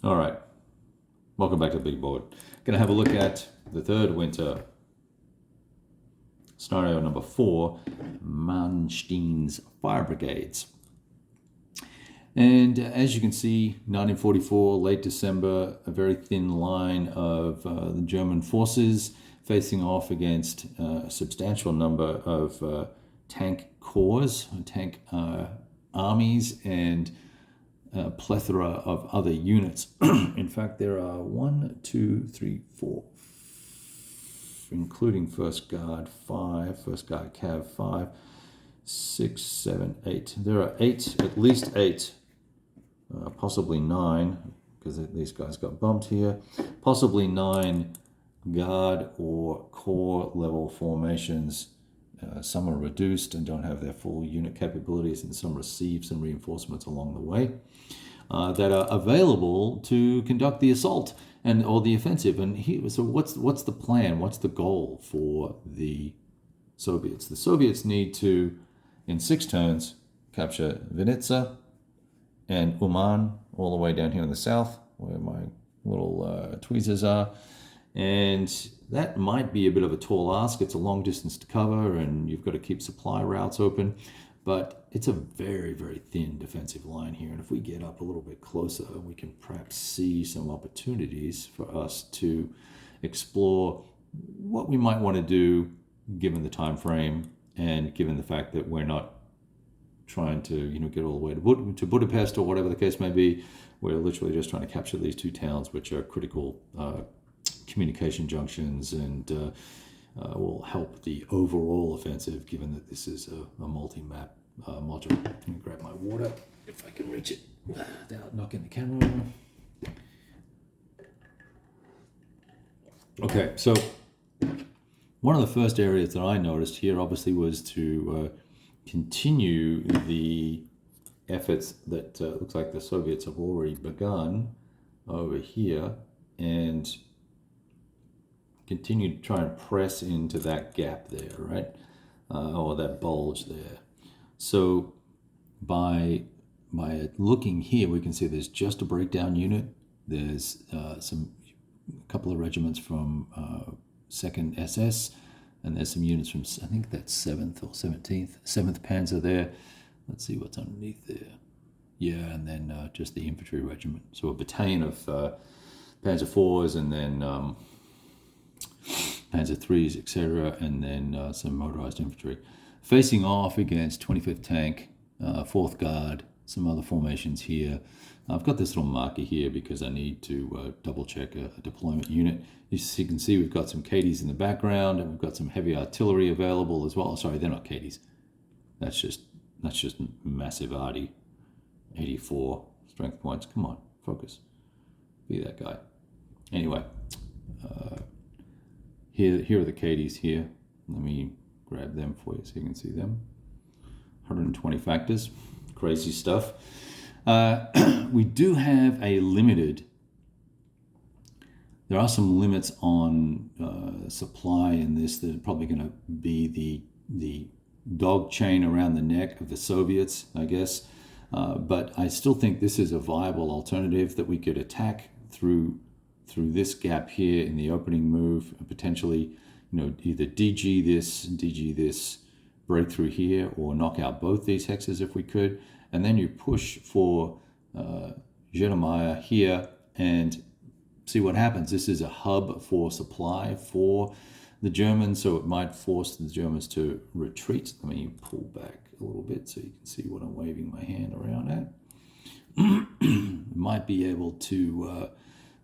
All right, welcome back to the big board. Going to have a look at the third winter. Scenario number 4, Manstein's Fire Brigades. And as you can see, 1944, late December, a very thin line of the German forces facing off against a substantial number of tank corps, tank armies, and a plethora of other units. In fact, there are 1, 2, 3, 4, including First Guard 5, First Guard Cav 5, 6, 7, 8. There are 8, at least 8, possibly 9, because these guys got bumped here, possibly 9 guard or corps level formations. Some are reduced and don't have their full unit capabilities, and some receive some reinforcements along the way that are available to conduct the assault or the offensive. And here, so what's the plan? What's the goal for the Soviets? The Soviets need to, in 6 turns, capture Vinnytsia and Uman, all the way down here in the south, where my little tweezers are. And that might be a bit of a tall ask. It's a long distance to cover, and you've got to keep supply routes open. But it's a very, very thin defensive line here. And if we get up a little bit closer, we can perhaps see some opportunities for us to explore what we might want to do given the time frame and given the fact that we're not trying to get all the way to Budapest or whatever the case may be. We're literally just trying to capture these 2 towns, which are critical communication junctions, and will help the overall offensive, given that this is a multi-map module. Let me grab my water if I can reach it without knocking the camera on. Okay, so one of the first areas that I noticed here obviously was to continue the efforts that looks like the Soviets have already begun over here, and continue to try and press into that gap there, right? Or that bulge there. So by looking here, we can see there's just a breakdown unit. There's a couple of regiments from 2nd SS, and there's some units from, I think that's 7th or 17th, 7th Panzer there. Let's see what's underneath there. Yeah, and then just the infantry regiment. So a battalion of Panzer IVs, and then Panzer IIIs, etc., and then some motorized infantry. Facing off against 25th Tank, 4th Guard, some other formations here. I've got this little marker here because I need to double check a deployment unit. As you can see, we've got some Kadies in the background, and we've got some heavy artillery available as well. Sorry, they're not Kadies. That's just massive arty. 84 strength points. Come on, focus. Be that guy. Anyway, here are the Kadies here. Let me grab them for you so you can see them. 120 factors. Crazy stuff. We do have a limited. There are some limits on supply in this that are probably going to be the dog chain around the neck of the Soviets, I guess. But I still think this is a viable alternative that we could attack through this gap here in the opening move, and potentially, either DG this breakthrough here, or knock out both these hexes if we could, and then you push for Jeremiah here and see what happens. This is a hub for supply for the Germans, so it might force the Germans to retreat. Let me pull back a little bit so you can see what I'm waving my hand around at. Might be able to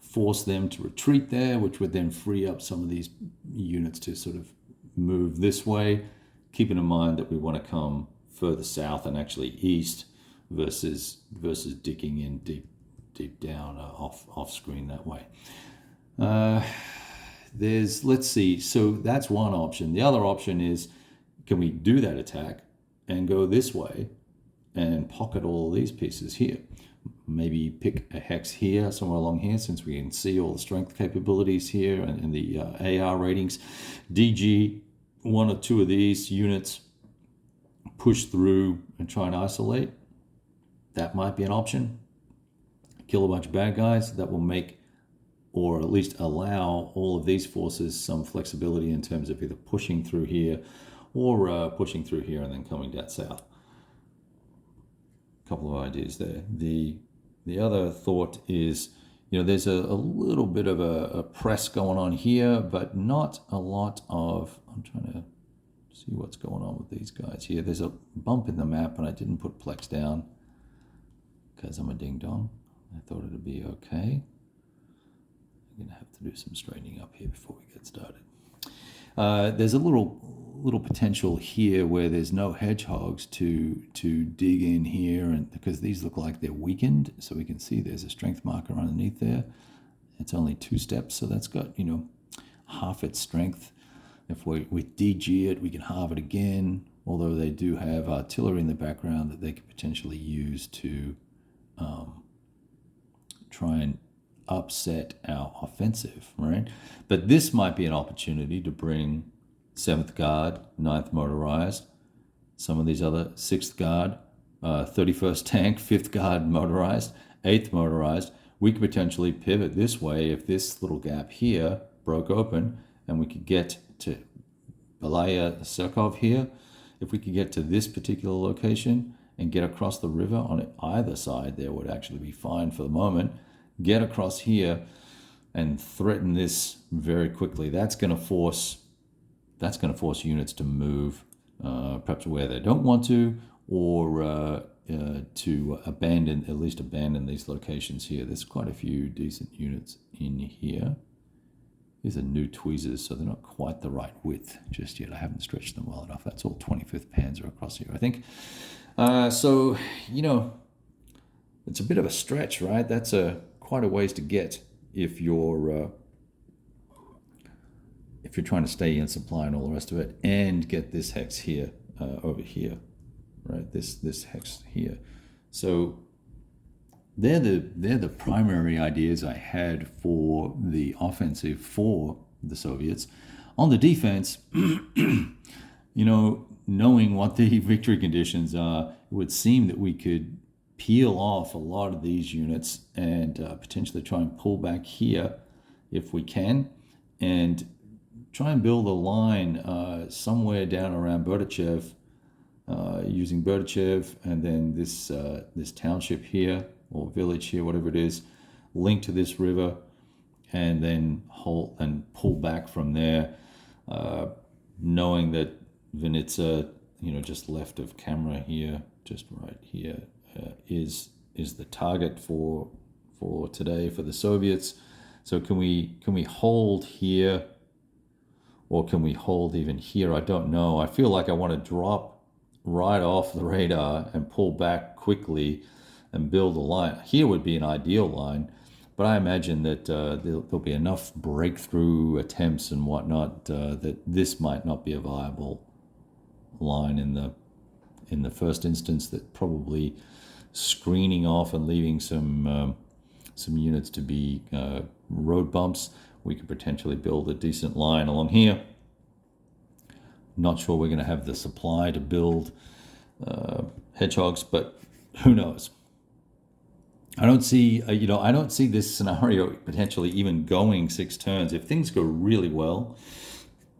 force them to retreat there, which would then free up some of these units to sort of move this way, keeping in mind that we want to come further south and actually east versus digging in deep down off screen that way. Let's see, so that's one option. The other option is, can we do that attack and go this way and pocket all of these pieces here? Maybe pick a hex here, somewhere along here, since we can see all the strength capabilities here and the AR ratings. DG 1 or 2 of these units, push through and try and isolate. That might be an option. kill a bunch of bad guys, that will make, or at least allow, all of these forces some flexibility in terms of either pushing through here or pushing through here and then coming down south. A couple of ideas there. The other thought is, there's a little bit of a press going on here, but not a lot of, I'm trying to see what's going on with these guys here. There's a bump in the map, and I didn't put Plex down because I'm a ding-dong. I thought it'd be okay. I'm going to have to do some straightening up here before we get started. There's a little potential here where there's no hedgehogs to dig in here, and because these look like they're weakened, so we can see there's a strength marker underneath there. It's only 2 steps, so that's got half its strength. If we DG it, we can halve it again, although they do have artillery in the background that they could potentially use to try and upset our offensive, right? But this might be an opportunity to bring 7th Guard, 9th Motorized, some of these other 6th Guard, 31st Tank, 5th Guard Motorized, 8th Motorized. We could potentially pivot this way if this little gap here broke open, and we could get to Belaya Serkov here. If we could get to this particular location and get across the river on either side, there would actually be fine for the moment. Get across here and threaten this very quickly. That's going to force units to move, perhaps where they don't want to, or to at least abandon these locations here. There's quite a few decent units in here. These are new tweezers, so they're not quite the right width just yet. I haven't stretched them well enough. That's all 25th Panzer across here, I think. So, it's a bit of a stretch, right? That's quite a ways to get if you're trying to stay in supply and all the rest of it, and get this hex here, over here, right? This hex here. So they're the primary ideas I had for the offensive for the Soviets. On the defense, knowing what the victory conditions are, it would seem that we could peel off a lot of these units and potentially try and pull back here if we can, and try and build a line somewhere down around Berdichev, using Berdichev, and then this township here, or village here, whatever it is, linked to this river, and then hold and pull back from there, knowing that Vinitsa, just left of camera here, just right here, is the target for today for the Soviets. So can we hold here, or can we hold even here? I don't know. I feel like I want to drop right off the radar and pull back quickly and build a line. Here would be an ideal line, but I imagine that there'll be enough breakthrough attempts and whatnot that this might not be a viable line in the first instance. That probably screening off and leaving some units to be road bumps. We could potentially build a decent line along here. Not sure we're going to have the supply to build hedgehogs, but who knows? I don't see, I don't see this scenario potentially even going 6 turns. If things go really well,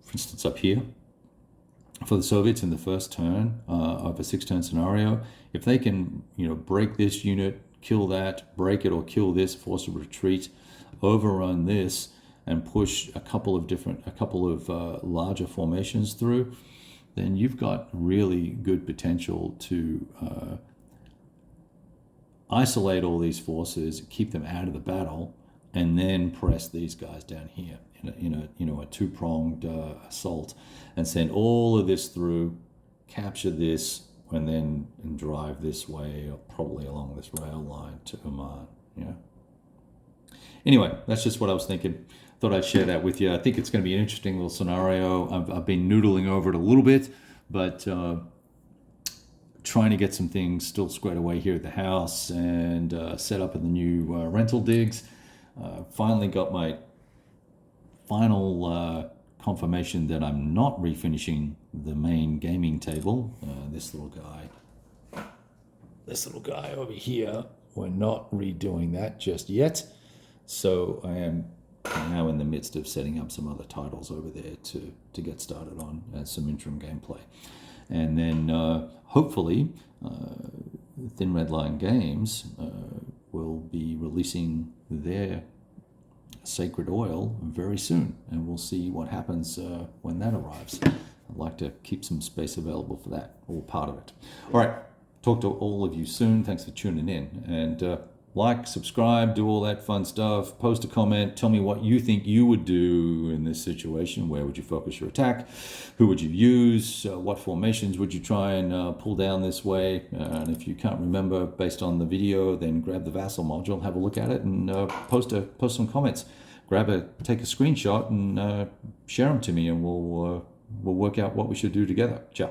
for instance up here, for the Soviets in the first turn of a 6-turn scenario, if they can, break this unit, kill that, break it or kill this, force a retreat, overrun this, and push a couple of larger formations through, then you've got really good potential to isolate all these forces, keep them out of the battle, and then press these guys down here in a 2-pronged assault, and send all of this through, capture this, and then drive this way, or probably along this rail line to Oman. Anyway, that's just what I was thinking. Thought I'd share that with you. I think it's going to be an interesting little scenario. I've been noodling over it a little bit, but trying to get some things still squared away here at the house and set up in the new rental digs. Finally got my final confirmation that I'm not refinishing the main gaming table. This little guy over here, we're not redoing that just yet. So I am now in the midst of setting up some other titles over there to get started on as some interim gameplay. And then hopefully Thin Red Line Games will be releasing their Sacred Oil very soon, and we'll see what happens when that arrives. I'd like to keep some space available for that, or part of it. All right, talk to all of you soon. Thanks for tuning in, and like, subscribe, do all that fun stuff, post a comment, tell me what you think you would do in this situation. Where would you focus your attack? Who would you use? What formations would you try and pull down this way? And if you can't remember based on the video, then grab the Vassal module, have a look at it, and post some comments. Take a screenshot and share them to me, and we'll work out what we should do together. Ciao.